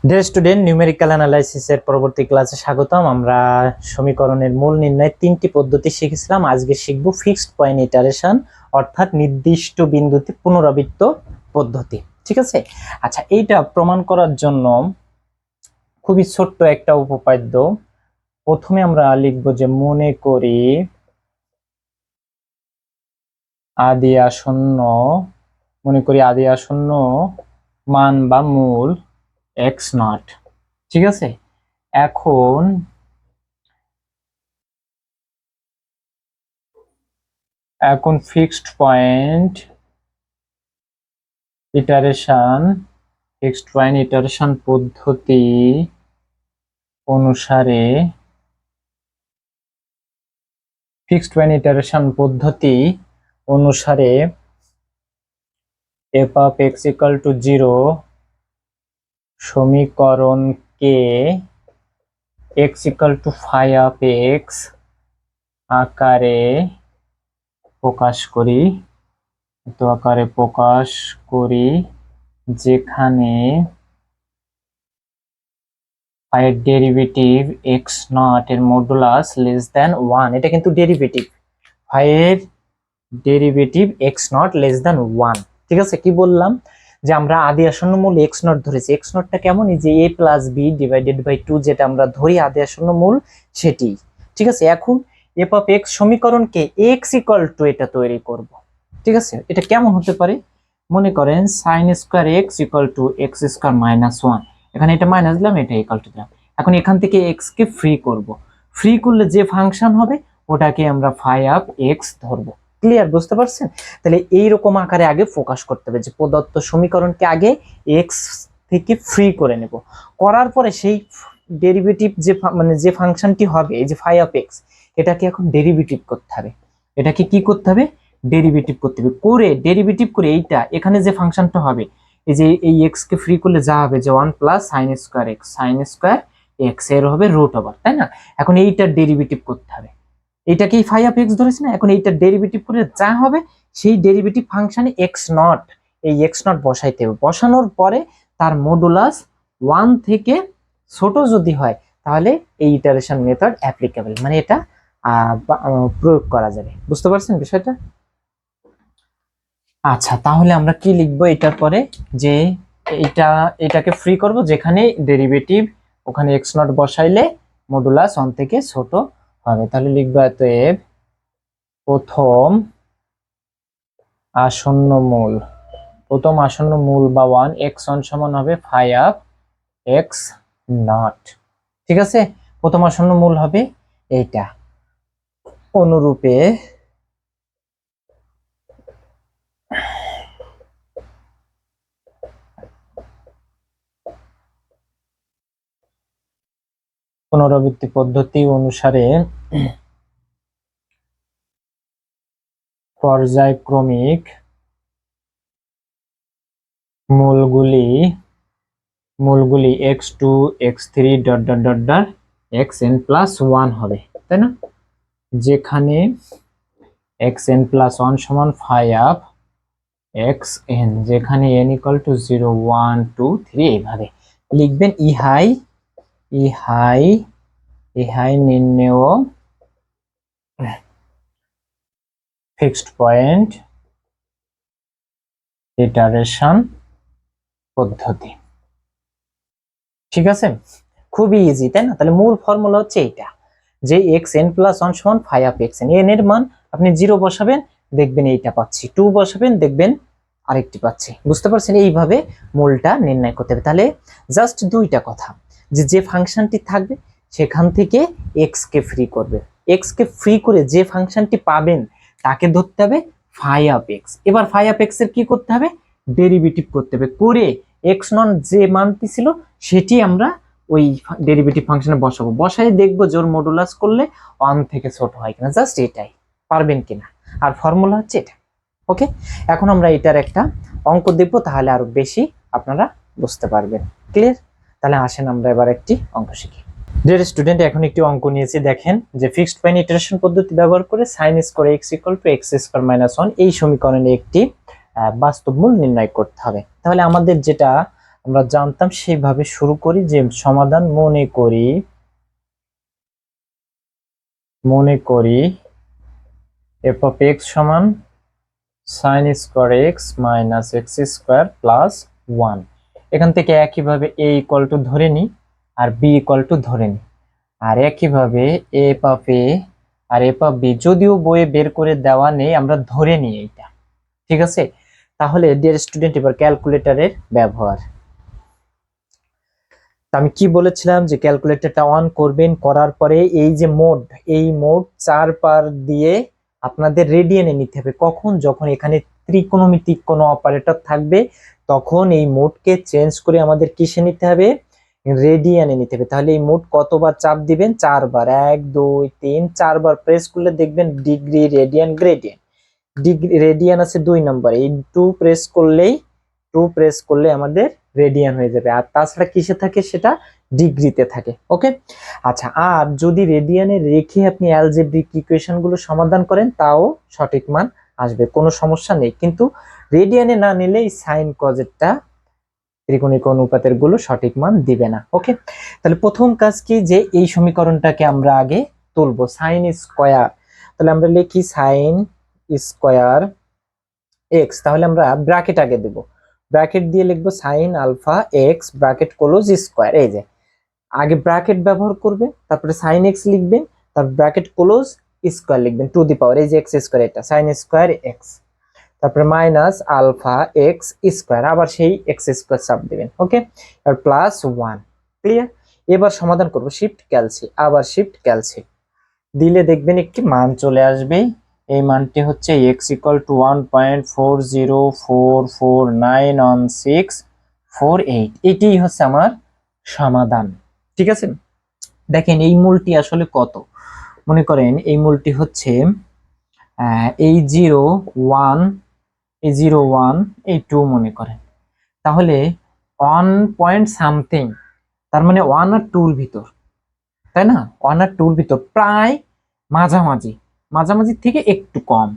Dear student, numerical অ্যানালাইসিসের পরবর্তী ক্লাসে স্বাগতম। আমরা সমীকরণের মূল নির্ণয় তিনটি পদ্ধতি শিখেছিলাম। আজকে শিখব ফিক্সড পয়েন্ট ইটারেশন, অর্থাৎ নির্দিষ্ট বিন্দুতে পুনরাবৃত্ত পদ্ধতি। ঠিক আছে। আচ্ছা, এইটা প্রমাণ করার জন্য খুবই ছোট্ট একটা উপপাদ্য। প্রথমে আমরা লিখব যে মনে করি আদি আসন্ন মান বা মূল এক্স নট। ঠিক আছে। এখন ফিক্সড পয়েন্ট ইটারেশন পদ্ধতি অনুসারে f of x equal to 0 সমীকরণকে x equal to phi of x আকারে প্রকাশ করি, যেখানে phi এর ডেরিভেটিভ x নট এর মডুলাস লেস দ্যান 1। এটা কিন্তু ডেরিভেটিভ, phi এর derivative x not less than 1। ঠিক আছে। কি বললাম যে আমরা আদি আসন্ন মূল x নট ধরেছি। x নটটা কেমন? এই যে a plus b divided by 2 যেটা আমরা ধরি আদি আসন্ন মূল, সেটি। ঠিক আছে। এখন f অফ x সমীকরণকে x ইকুয়াল টু এটা তৈরি করব। ঠিক আছে। এটা কেমন হতে পারে? মনে করেন sin square x equal to x square minus 1। এখানে এটা মাইনাস দিলাম, এটা ইকুয়াল টু দিলাম। এখন এখান থেকে x কে ফ্রি করব। ফ্রি করলে যে ফাংশন হবে ওটাকে আমরা phi অফ x ধরবো। ক্লিয়ার? বুঝতে পারছেন? তাহলে এইরকম আকারে আগে ফোকাস করতে হবে যে প্রদত্ত সমীকরণকে আগে x থেকে ফ্রি করে নেব। করার পরে সেই ডেরিভেটিভ যে ফাংশনটি হবে, এই যে phi অফ x, এটাকে এখন ডেরিভেটিভ করতে হবে। এটাকে কি করতে হবে? ডেরিভেটিভ করতে হবে। ডেরিভেটিভ করে এইটা এখানে যে ফাংশনটা হবে, এই যে এই x কে ফ্রি করলে যা হবে যে 1 প্লাস sin স্কয়ার x এর হবে রুট ওভার, তাই না? এখন এইটার ডেরিভেটিভ করতে হবে। এইটাকেই phi অফ x ধরেছি না? এখন এইটার ডেরিভেটিভ করে যা হবে সেই ডেরিভেটিভ ফাংশনে x নট, এই x নট বসাইতে হবে। বসানোর পরে তার মডুলাস 1 থেকে ছোট যদি হয় তাহলে এই ইটারেশন মেথড অ্যাপ্লিকেবল, মানে এটা প্রয়োগ করা যাবে। বুঝতে পারছেন বিষয়টা? আচ্ছা, তাহলে আমরা কি লিখবো এটার পরে? যে এটাকে ফ্রি করব, যেখানে ডেরিভেটিভ ওখানে x নট বসাইলে মডুলাস 1 থেকে ছোট হবে। তাহলে লিখবো অতএব প্রথম আসন্ন মূল বা 1 x1 সমান হবে phi অফ x নট। ঠিক আছে। প্রথম আসন্ন মূল হবে এইটা। অনুরূপে পুনরাবৃত্তি পদ্ধতি অনুসারে পর্যায়ক্রমিক মূলগুলি x2 x3 dot dot dot dot xn plus 1 হবে, তাই না? যেখানে xn প্লাস 1 সমান phi অফ xn, যেখানে n ইকুয়াল টু 0 1 2 3 এইভাবে লিখবেন। ইহাই নির্ণেয় ফিক্সড পয়েন্ট ইটারেশন পদ্ধতি। ঠিক আছে। খুবই ইজি, তাই না? তাহলে মূল ফর্মুলা হচ্ছে এইটা, যে xn প্লাস 1 সমান phi অফ xn। n এর মান আপনি 0 বসাবেন, দেখবেন এইটা পাচ্ছি। 2 বসাবেন, দেখবেন আরেকটি পাচ্ছি। বুঝতে পারছেন? এইভাবে মূলটা নির্ণয় করতে হবে। তাহলে জাস্ট দুইটা কথা, যে ফাংশনটি থাকবে সেখান থেকে x কে ফ্রি করবে। x কে ফ্রি করে যে ফাংশনটি পাবেন তাকে ধরতে হবে phi অফ x। এবার phi অফ x এর কি করতে হবে? ডেরিভেটিভ করতে হবে। করে x নট যে মানটি ছিল সেটি আমরা ওই ডেরিভেটিভ ফাংশনে বসাবো। বসাই দেখবো জোর মডুলাস করলে 1 থেকে ছোট হয় কিনা। জাস্ট এটাই, পারবেন কিনা। আর ফর্মুলা হচ্ছে এটা। ওকে। এখন আমরা এটার একটা অঙ্ক দেখবো, তাহলে আরো বেশি আপনারা বুঝতে পারবেন। ক্লিয়ার? তাহলে আসেন আমরা এবার একটি অঙ্ক শিখি। ডিয়ার স্টুডেন্ট, এখন একটি অঙ্ক নিয়েছি। দেখেন যে ফিক্সড পয়েন্ট ইটারেশন পদ্ধতি ব্যবহার করে sin square x equal to x square minus 1 এই সমীকরণে একটি বাস্তব মূল নির্ণয় করতে হবে। তাহলে আমাদের যেটা আমরা জানতাম সেইভাবে শুরু করি, যে সমাধান মনে করি এফ অফ এক্স সমান sign square x minus x square plus 1। এখান থেকে একইভাবে এ ইকুয়াল টু ধরে নিই আর বি ইকুয়াল টু ধরে নিই, আর একইভাবে এফ অফ এ আর এফ অফ বি যদিও বইয়ে বের করে দেওয়া নেই, আমরা ধরে নিই এইটা। ঠিক আছে, তাহলে ডিয়ার স্টুডেন্ট এবার ক্যালকুলেটরের ব্যবহার। আমি কি বলেছিলাম যে ক্যালকুলেটরটা অন করবেন, করার পরে এই যে মোড 4 পার দিয়ে আপনাদের রেডিয়ানে নিতে হবে। কখন? যখন এখানে ত্রিকোণমিতিক কোনো অপারেটর থাকবে তখন এই মোডকে চেঞ্জ করে আমাদের কিসে নিতে হবে? রেডিয়ানে নিতে হবে। তাহলে এই মোড কতবার চাপ দিবেন? 4 বার। 1 2 3 4 বার প্রেস করলে দেখবেন degree, radian, gradient. Degree radian আছে 2 নম্বরে, এই 2 প্রেস করলে আমাদের রেডিয়ান হয়ে যাবে। আর তাছাড়া কিসে থাকে? সেটা ডিগ্রিতে থাকে। ওকে, আচ্ছা, আর যদি রেডিয়ানে রেখে আপনি অ্যালজেব্রিক ইকুয়েশন গুলো সমাধান করেন তাও সঠিক মান আসবে, কোনো সমস্যা নেই। কিন্তু রেডিয়ানে না নিলে এই সাইন কজেরটা, ত্রিকোণিক অনুপাতের গুলো সঠিক মান দিবে না। ওকে, তাহলে প্রথম কাজ কি, যে এই সমীকরণটাকে আমরা আগে তুলবো সাইন স্কয়ার। তাহলে আমরা লিখি সাইন স্কয়ার এক্স, তাহলে আমরা ব্র্যাকেট আগে দেব, ব্র্যাকেট দিয়ে লিখবো sine alpha x bracket close square. এই যে আগে ব্র্যাকেট ব্যবহার করবে, তারপরে সাইন এক্স লিখবেন, তারপর ব্র্যাকেট ক্লোজ স্কয়ার লিখবেন টু দি পাওয়ার, এই যে এক্স স্কয়ার, এটা সাইন স্কয়ার এক্স, তারপরে মাইনাস আলফা এক্স স্কয়ার, আবার সেই এক্স স্কয়ার চাপ দিবেন। ওকে, আর প্লাস 1। ক্লিয়ার? এবার সমাধান করব শিফট ক্যালসি, আবার শিফট ক্যালসি দিলে দেখবেন একটি মান চলে আসবে। এই মানটি হচ্ছে x ইকুয়াল টু 1.4044916448। এটাই হচ্ছে আমার সমাধান। ঠিক আছে, দেখেন এই মূলটি আসলে কত। মনে করেন এই মূলটি হচ্ছে এই 0 1, এই 0 1, এই 2 মনে করেন, তাহলে 1 পয়েন্ট সামথিং, তার মানে 1 আর 2 এর ভিতর, তাই না? 1 আর 2 এর ভিতর, প্রায় মাঝামাঝি থেকে একটু কম।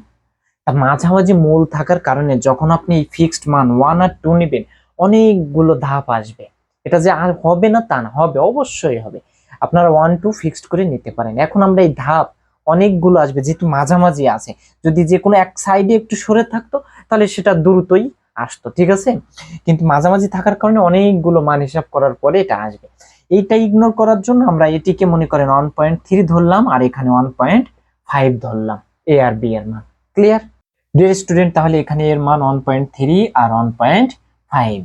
তার মাঝামাঝি মূল থাকার কারণে যখন আপনি এই ফিক্সড মান 1 আর 2 নেবেন, অনেকগুলো ধাপ আসবে। এটা যে আর হবে না তা না, হবে, অবশ্যই হবে। আপনারা 1 2 ফিক্সড করে নিতে পারেন। এখন আমরা এই ধাপ অনেকগুলো আসবে, যেহেতু মাঝামাঝি আছে, যদি যে কোনো এক সাইডে একটু সরে থাকতো তাহলে সেটা দ্রুতই আসতো। ঠিক আছে, কিন্তু মাঝামাঝি থাকার কারণে অনেকগুলো মান হিসাব করার পরে এটা আসবে। এইটা ইগনোর করার জন্য আমরা এটিকে মনে করেন 1.3 ধরলাম, আর এখানে 1.5 ধরলাম, এ আর বি এর মান। Clear dear student? তাহলে এখানে এর মান 1.3 আর 1.5।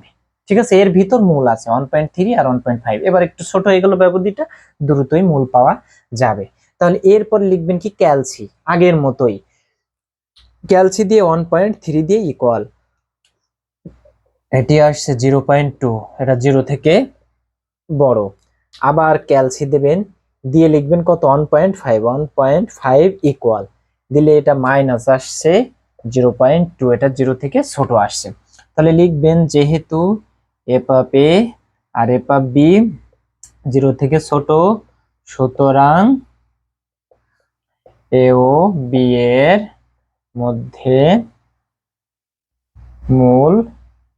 ঠিক আছে, এর ভিতর মূল আছে 1.3 আর 1.5। এবার একটু ছোট হয়ে গেল ব্যবধিটা, দ্রুতই মূল পাওয়া যাবে। তাহলে এরপর লিখবেন কি? ক্যালসি, আগের মতোই ক্যালসি দিয়ে 1.3 দিয়ে ইকুয়াল, এটি আসছে 0.2, এটা 0 থেকে বড়। আবার ক্যালসি দেবেন, দিয়ে লিখবেন কত? 1.5 ইকুয়াল, দিলে এটা মাইনাস আসছে 0.2, এটা 0 থেকে ছোট আসছে। তাহলে লিখবেন যেহেতু এফ অফ এ আর এফ অফ বি 0 থেকে ছোট, সুতরাং এ ও বি এর মধ্যে মূল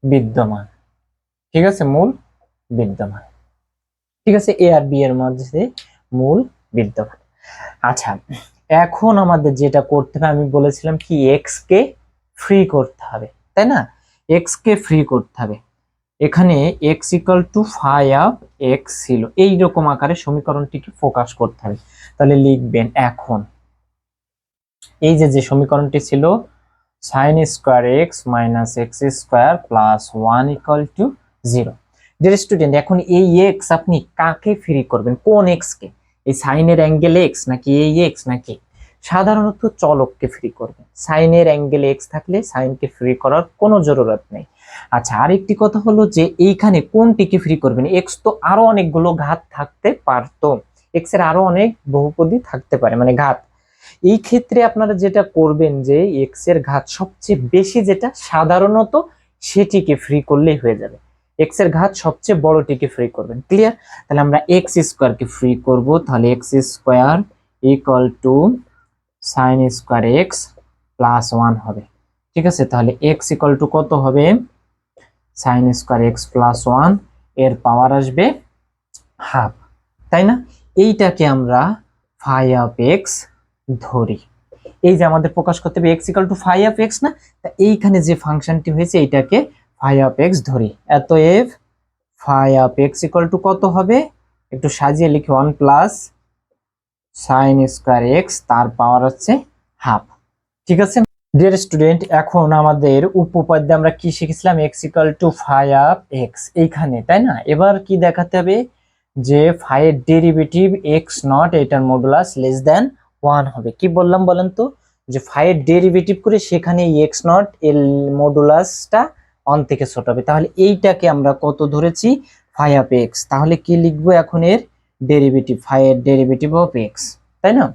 বিদ্যমান। ঠিক আছে, মূল বিদ্যমান। ঠিক আছে, এ আর বি এর মধ্যে মূল বিদ্যমান। আচ্ছা, এখন আমাদের যেটা করতে হবে, আমি বলেছিলাম কি এক্স কে ফ্রি করতে হবে, তাই না? এক্স কে ফ্রি করতে হবে। এখানে X equal to phi of X ছিল, এইরকম আকারে সমীকরণটিকে ফোকাস করতে হবে। তাহলে লিখবেন এখন এই যে সমীকরণটি ছিল sign square x minus x square plus 1 equal to 0। Deer student, এখন এই এক্স আপনি কাকে ফ্রি করবেন? কোন এক্স কে? এই সাইনের অ্যাঙ্গেল এক্স নাকি এই এক্স, নাকি সাধারণত চলককে ফ্রি করবেন? সাইনের অ্যাঙ্গেল এক্স থাকলে সাইনকে ফ্রি করার কোনো জরুরত নেই। আচ্ছা, আরেকটি কথা হলো যে এইখানে কোনটিকে ফ্রি করবেন? এক্স তো আরো অনেকগুলো ঘাত থাকতে পারতো, এক্স এর আরো অনেক বহুপদী থাকতে পারে, মানে ঘাত। এই ক্ষেত্রে আপনারা যেটা করবেন যে এক্স এর ঘাত সবচেয়ে বেশি যেটা সাধারণত সেটিকে ফ্রি করলেই হয়ে যাবে। এক্স এর ঘাত সবচেয়ে বড়টিকে ফ্রি করবেন। ক্লিয়ার? তাহলে আমরা এক্স স্কোয়ার কে ফ্রি করব, তাহলে x square equal to sign square x plus 1 হবে। ঠিক আছে, তাহলে এক্স ইকুয়াল টু কত হবে? Sign square x plus one, এর পাওয়ার আসবে হাফ, তাই না? এইটাকে আমরা ফাই অফ এক্স ধরি। এই যে আমাদের প্রকাশ করতে হবে X equal to phi of X না, তা এইখানে যে ফাংশনটি হয়েছে এইটাকে ফাই অফ এক্স ধরি। অতএব phi of X equal to কত হবে, একটু সাজিয়ে লিখি, one plus sine square X, তার পাওয়ার হচ্ছে হাফ। ঠিক আছে ডিয়ার স্টুডেন্ট, এখন আমাদের উপপাদ্যে আমরা কি শিখেছিলাম, X equal to phi of X এইখানে, তাই না? এবার কি দেখাতে হবে, যে ফাই এর ডেরিভেটিভ এক্স নট, এটার মডুলাস লেস দেন ওয়ান হবে। কি বললাম বলেন তো, যে ফাই এর ডেরিভেটিভ করে সেখানে এক্স নট এর মডুলাসটা ওয়ান থেকে ছোট হবে। তাহলে এইটাকে আমরা কত ধরেছি, ফাই অফ এক্স। তাহলে কি লিখবো এখন, এর ডেরিভেটিভ, ফাই এর ডেরিভেটিভ অফ এক্স, তাই না?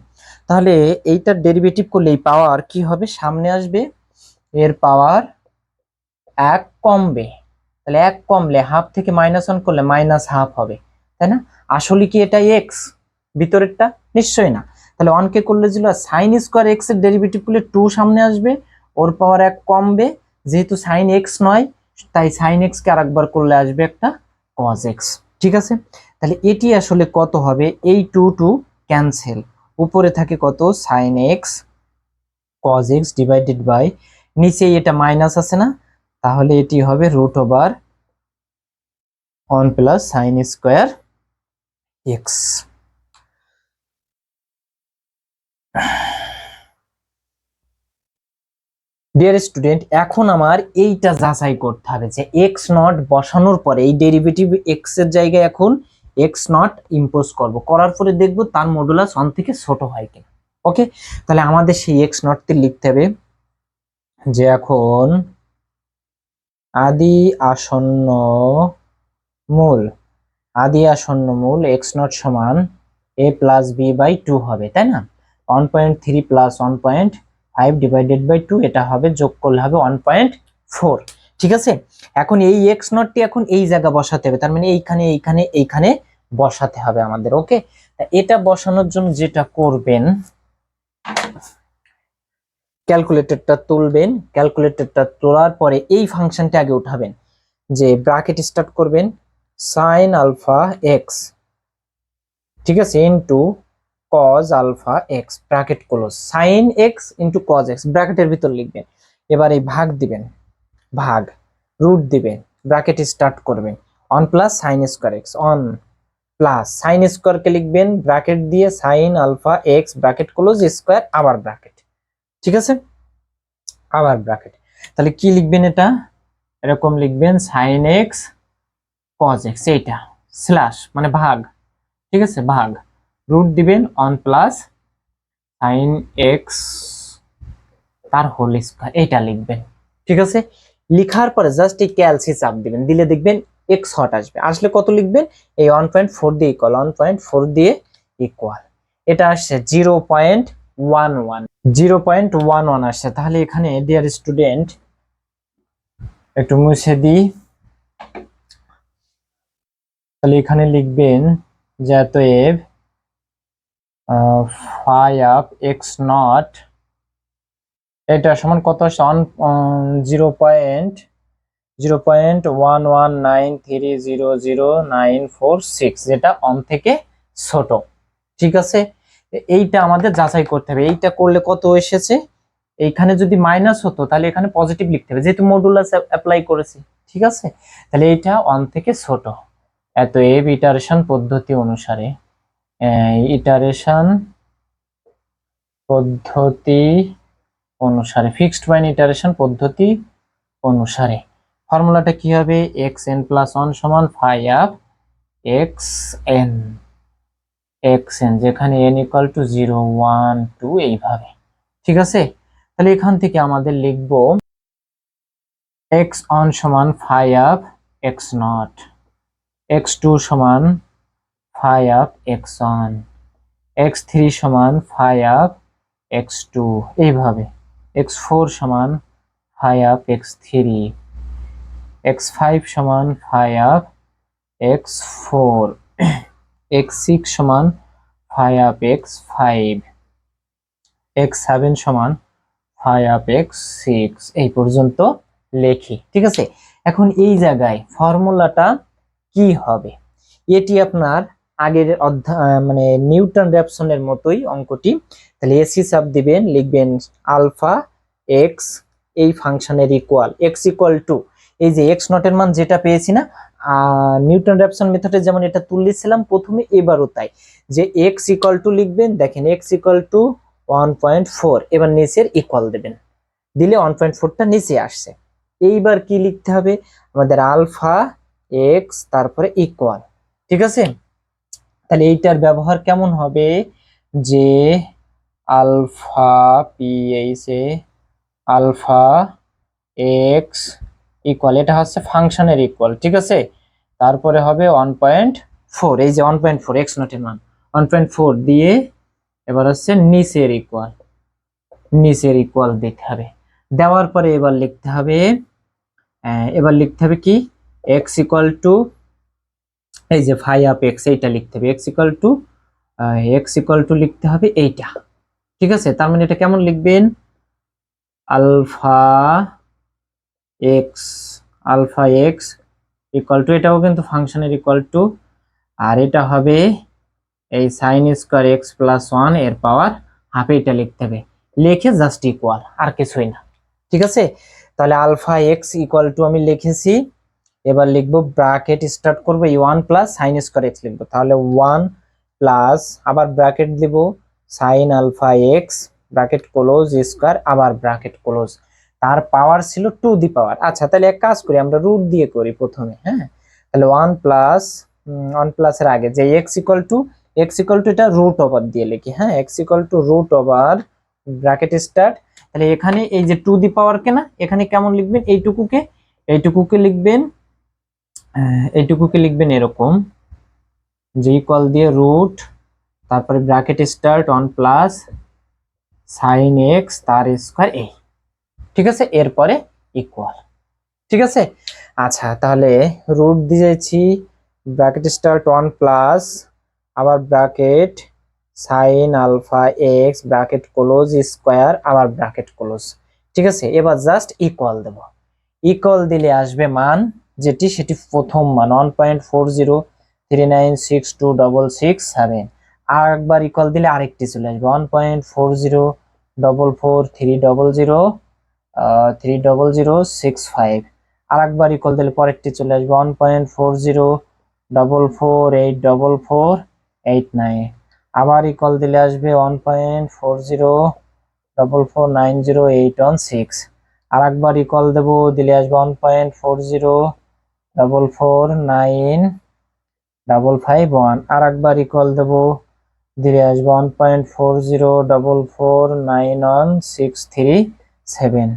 তাহলে এইটার ডেরিভেটিভ করলে এই পাওয়ার কি হবে, সামনে আসবে, এর পাওয়ার এক কমবে। তাহলে এক কমলে হাফ থেকে মাইনাস ওয়ান করলে মাইনাস হাফ হবে, তাই না? আসলে কি এটা এক্স ভিতরেরটা? নিশ্চয়ই না। তাহলে ওয়ানকে করলে ছিল সাইন স্কোয়ার এক্স এর ডেরিভেটিভ করলে টু সামনে আসবে, ওর পাওয়ার এক কমবে, যেহেতু সাইন এক্স নয় তাই সাইন এক্স কে আরেকবার করলে আসবে একটা কজ এক্স। ঠিক আছে, তাহলে এটি আসলে কত হবে, এই টু টু ক্যান্সেল, উপরে থাকে কত, sine X cos X divided by, নিচে এটা মাইনাস আছে না, তাহলে এটি হবে root over one plus sine square X. Dear student, এখন আমার এইটা যাচাই করতে হবে যে এক্স নট বসানোর পরে এই ডেরিভেটিভ এক্স এর জায়গায় এখন এক্স নট ইম্পোজ করব, করার পরে দেখব তার মডুলাস ওয়ান থেকে ছোট হয় কিনা। ওকে, তাহলে আমাদের সেই এক্স নটটি লিখতে হবে যে এখন আদি আসন্ন মূল, আদি আসন্ন মূল এক্স নট সমান এ প্লাস বি বাই টু হবে, তাই না? 1.3 প্লাস 1.5 ডিভাইডেড বাই টু, এটা হবে, যোগ করলে হবে 1.4। ঠিক আছে, এখন এই এক্স নটটি এখন এই জায়গা বসাতে হবে, তার মানে এইখানে এইখানে এইখানে বসাতে হবে আমাদের। ওকে, এটা বসানোর জন্য যেটা করবেন, ক্যালকুলেটরটা তুলবেন, ক্যালকুলেটরটা তোলার পরে এই ফাংশনটা আগে উঠাবেন, যে ব্র্যাকেট স্টার্ট করবেন সাইন আলফা এক্স, ঠিক আছে, into cos alpha x, bracket close, sine X into cos X ব্র্যাকেটের ভিতর লিখবেন। এবার এই ভাগ দিবেন, ভাগ রুট দিবেন, ব্র্যাকেট স্টার্ট করবেন, one plus sine square x, one plus sine স্কোয়ারকে লিখবেন ব্র্যাকেট দিয়ে sine alpha x bracket close square, আবার ব্র্যাকেট। ঠিক আছে, আবার ব্র্যাকেট। তাহলে কি লিখবেন, এটা এরকম লিখবেন সাইন এক্স কজ এক্স, এইটা স্ল্যাশ মানে ভাগ, ঠিক আছে, ভাগ রুট দিবেন অন প্লাস সাইন এক্স তার হোল স্কয়ার, এইটা লিখবেন। ঠিক আছে, লিখার পরে জাস্ট এই ক্যালসি চাপ দিবেন, দিলে দেখবেন এক্স হট আসবে, আসলে কত লিখবেন, এই 1.4 দিয়ে ইকুয়াল, 1.4 দিয়ে ইকুয়াল, এটা আসছে 0.11, 0.11 আসছে। তাহলে এখানে ডিয়ার স্টুডেন্ট একটু মুছে দিই, তাহলে এখানে লিখবেন যে অতএব ফাই অফ এক্স নট, এটা সমান কত, 0.1193000946, যেটা অন থেকে ছোট। ঠিক আছে, এইটা আমাদের যাচাই করতে হবে, এইটা করলে কত এসেছে, এইখানে যদি মাইনাস হতো তাহলে এখানে পজিটিভ লিখতে হবে, যেহেতু মডুলাস অ্যাপ্লাই করেছি। ঠিক আছে, তাহলে এইটা অন থেকে ছোট। অতএব ইটারেশন পদ্ধতি অনুসারে, ইটারেশন পদ্ধতি অনুসারে, ফিক্সড পয়েন্ট ইটারেশন পদ্ধতি অনুসারে ফর্মুলাটা কি হবে, এক্স এন প্লাস ওয়ান সমান phi of X N, X N যেখানে এন ইকুয়াল টু 0 1 2 এইভাবে। ঠিক আছে, তাহলে এখান থেকে আমাদের লিখব এক্স অন সমান phi of x naught, x two সমান phi of x one, x three সমান ফাই অফ এক্স টু এইভাবে, এক্স ফোর সমান phi of x three, x five সমান phi of x four, x six সমান phi of x five, x seven সমান phi of x six, এই পর্যন্ত লিখি, ঠিক আছে। এখন এই জায়গায় ফর্মুলাটা কি হবে, এটি আপনার আগের অধ্যায় মানে নিউটন র্যাপসনের মতোই অঙ্কটি। তাহলে এস হিসাব দিবেন, লিখবেন আলফা এক্স এই ফাংশনের ইকুয়াল এক্স ইকুয়াল টু এই যে এক্স নটের মান যেটা পেয়েছি না নিউটন র্যাপসন মেথডে যেমন এটা তুলেছিলাম প্রথমে, এবারও তাই, যে এক্স ইকুয়াল টু লিখবেন, দেখেন এক্স ইকুয়াল টু 1.4, এবার নিচের ইকুয়াল দেবেন, দিলে 1.4টা নিচে আসছে। এইবার কি লিখতে হবে আমাদের, আলফা এক্স তারপরে ইকুয়াল, ঠিক আছে। তাহলে এইটার ব্যবহার কেমন হবে, যে আলফা পিএইচ এ আলফা এক্স ইকুয়াল, এটা হচ্ছে ফাংশনের ইকুয়াল, ঠিক আছে। তারপরে হবে 1.4, এই যে 1.4 এক্স নটের মান 1.4 দিয়ে এবার হচ্ছে নিচের ইকুয়াল দিতে হবে। দেওয়ার পরে এবার লিখতে হবে কি এক্স ইকুয়াল টু এই যে ফাই আপ এক্স, এইটা লিখতে হবে এক্স ইকুয়াল টু লিখতে হবে এইটা, ঠিক আছে। তার মানে এটা কেমন লিখবেন, আলফা এক্স ইকুয়াল টু, এটাও কিন্তু ফাংশনের ইকুয়াল টু, আর এটা হবে এই সাইন স্কোয়ার এক্স প্লাস 1 এর পাওয়ার হাফ, এটা লিখতে হবে, লিখে জাস্ট ইকুয়াল, আর কিছুই না, ঠিক আছে। তাহলে আলফা এক্স ইকুয়াল টু আমি লিখেছি, এবার লিখবো ব্র্যাকেট স্টার্ট করবো 1 প্লাস সাইন স্কোয়ার এক্স লিখবো, তাহলে 1 প্লাস আবার ব্র্যাকেট দিব sine alpha x bracket close square আবার ব্র্যাকেট ক্লোজ, তার পাওয়ার ছিল টু দি পাওয়ার। আচ্ছা তাহলে এক কাজ করি, আমরা রুট দিয়ে করি প্রথমে, হ্যাঁ। তাহলে 1 প্লাস এর আগে যে এক্স ইকুয়াল টু এটা রুট ওভার দিয়ে লিখি, হ্যাঁ, X equal to root over bracket start. তাহলে এখানে এই যে টু দি পাওয়ার কে না, এখানে কেমন লিখবেন, এইটুকুকে লিখবেন এরকম, যে ইকুয়াল দিয়ে রুট তারপরে bracket start 1 plus sine x তার স্কয়ার এই, ঠিক আছে, এরপরে ইকুয়াল, ঠিক আছে। আচ্ছা তাহলে রুট দিয়েছি ব্র্যাকেট স্টার্ট 1 প্লাস আবার bracket sine alpha x bracket close square আবার ব্র্যাকেট ক্লোজ, ঠিক আছে। এবার জাস্ট ইকুয়াল দেব, ইকুয়াল দিলে আসবে মান যেটি, সেটি প্রথম মান 1.4039626667, আর একবার ইকুয়াল দিলে আরেকটি চলে আসবে 1.4044300035, আর একবার ইকুয়াল দিলে পরেরটি চলে আসবে 1.4044484489, আবার ইকুয়াল দিলে আসবে 1.4044908116, আর একবার ইকুয়াল দেব দিলে আসবে 1.40449551, আর একবার ইকুয়াল দেব দিলে আসবে 1.4044916337,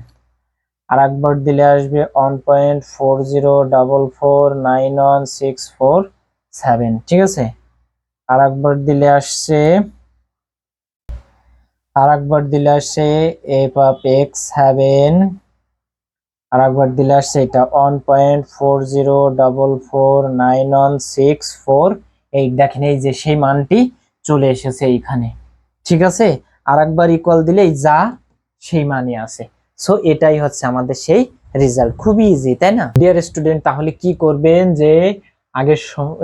আর একবার দিলে আসবে 1.4044916447, ঠিক আছে। আর একবার দিলে আসছে এফ অফ এক্স 7, আর একবার দিলে আসছে এটা 1.40449164, দেখেন এই যে সেই মানটি চলে এসেছে এইখানে, ঠিক আছে। আর একবার ইকুয়াল দিলেই যা সেই মানই আছে। সো এটাই হচ্ছে আমাদের সেই রেজাল্ট, খুবই ইজি তাই না ডিয়ার স্টুডেন্ট। তাহলে কি করবেন, যে আগে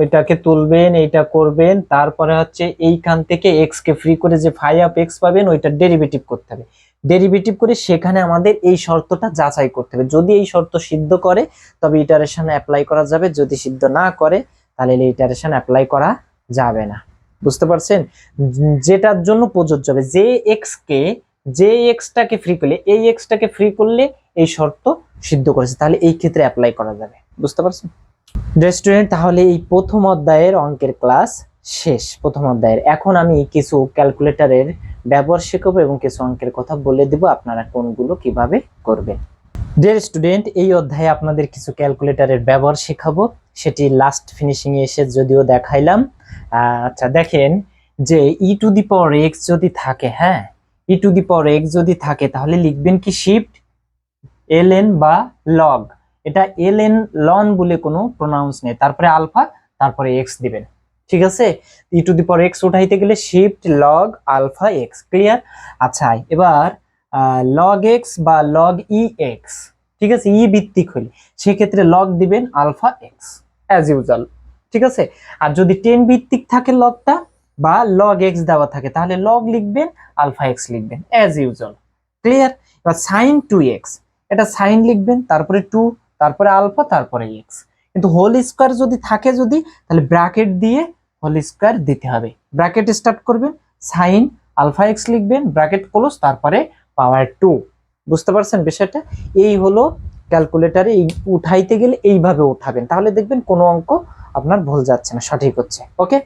এটাকে তুলবেন, এইটা করবেন, তারপরে হচ্ছে এইখান থেকে এক্স কে ফ্রি করে যে ফাই অফ এক্স পাবেন ওইটা ডেরিভেটিভ করতে হবে, ডেরিভেটিভ করে সেখানে আমাদের এই শর্তটা যাচাই করতে হবে, যদি এই শর্ত সিদ্ধ করে তবে ইটারেশন অ্যাপ্লাই করা যাবে, যদি সিদ্ধ না করে তাহলে ইটারেশন অ্যাপ্লাই করা যাবে না, বুঝতে পারছেন। যেটার জন্য প্রযোজ্য হবে যে এক্সটাকে ফ্রি করলে, এই এক্সটাকে ফ্রি করলে এই শর্ত সিদ্ধ করেছে, তাহলে এই ক্ষেত্রে অ্যাপ্লাই করা যাবে, বুঝতে পারছেন স্টুডেন্ট। তাহলে এই প্রথম অধ্যায়ের অঙ্কের ক্লাস শেষ, প্রথম অধ্যায়ের। এখন আমি কিছু ক্যালকুলেটরের ব্যবহার শেখাবো এবং কিছু অঙ্কের কথা বলে দিব, আপনারা কোনগুলো কিভাবে করবেন। ডিয়ার স্টুডেন্ট, এই অধ্যায়ে আপনাদের কিছু ক্যালকুলেটরের ব্যবহার শেখাবো, সেটি লাস্ট ফিনিশিং এ এসে যদিও দেখাইলাম। আচ্ছা দেখেন, যে ই টু দি পাওয়ার এক্স যদি থাকে, হ্যাঁ, ই টু দি পাওয়ার এক্স যদি থাকে, তাহলে লিখবেন কি শিফট ln বা লগ, এটা ln লন বলে কোনো প্রোনাউন্স নেই, তারপরে আলফা তারপরে এক্স দিবেন, ঠিক আছে। ই টু দি পাওয়ার এক্স উঠাইতে গেলে shift log alpha X, clear. আচ্ছা এবার লগ এক্স বা লগ ই এক্স, ঠিক আছে, ই ভিত্তিক হলে সেক্ষেত্রে লগ দিবেন আলফা এক্স অ্যাজ ইউজুয়াল, ঠিক আছে। আর যদি 10 ভিত্তিক থাকে লগটা বা লগ এক্স দেওয়া থাকে তাহলে লগ লিখবেন আলফা এক্স লিখবেন অ্যাজ ইউজুয়াল। ক্লিয়ার? এবার সাইন 2x, এটা সাইন লিখবেন, তারপরে 2, তারপরে আলফা, তারপরে এক্স। কিন্তু হোল স্কয়ার যদি থাকে যদি, তাহলে ব্র্যাকেট দিয়ে হোল স্কয়ার দিতে হবে। ব্র্যাকেট স্টার্ট করবেন, সাইন আলফা এক্স লিখবেন, ব্র্যাকেট ক্লোজ, তারপরে পাওয়ার 2। বুঝতে পারছেন বিষয়টা? এই হলো ক্যালকুলেটরে উঠাইতে গেলে এইভাবে উঠাবেন, তাহলে দেখবেন কোনো অঙ্ক আপনার ভুল যাচ্ছে না, সঠিক হচ্ছে। ওকে।